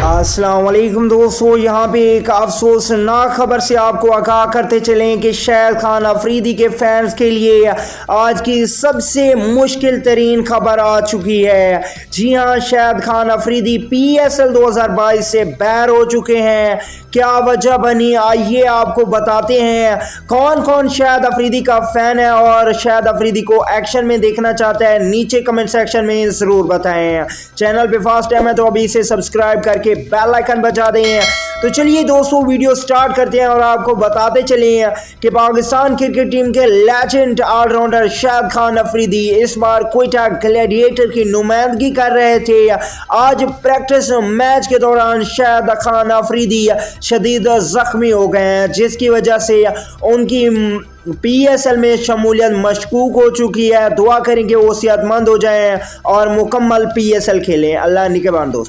अस्सलाम वालेकुम दोस्तों, यहाँ पे एक अफसोसनाक खबर से आपको आगाह करते चलें कि शाहिद खान अफरीदी के फैंस के लिए आज की सबसे मुश्किल तरीन खबर आ चुकी है। जी हाँ, शाहिद खान अफरीदी PSL 2022 से बाहर हो चुके हैं। क्या वजह बनी, आइए आपको बताते हैं। कौन कौन शाहिद अफरीदी का फ़ैन है और शाहिद अफरीदी को एक्शन में देखना चाहता है, नीचे कमेंट सेक्शन में ज़रूर बताएं। चैनल पे फर्स्ट टाइम है तो अभी इसे सब्सक्राइब करके बेल आइकन बजा दें। तो चलिए दोस्तों, वीडियो स्टार्ट करते हैं और आपको बताते चलें कि पाकिस्तान क्रिकेट टीम के लेजेंड ऑलराउंडर शाहिद खान अफरीदी इस बार क्वेटा ग्लैडिएटर की नुमाइंदगी कर रहे थे। आज प्रैक्टिस मैच के दौरान शाहिद खान अफरीदी शदीद जख्मी हो गए हैं, जिसकी वजह से उनकी PSL में शमूलियत मशकूक हो चुकी है। दुआ करें कि वो सेहतमंद हो जाएं और मुकम्मल PSL खेलें। अल्लाह निगहबान दोस्तों।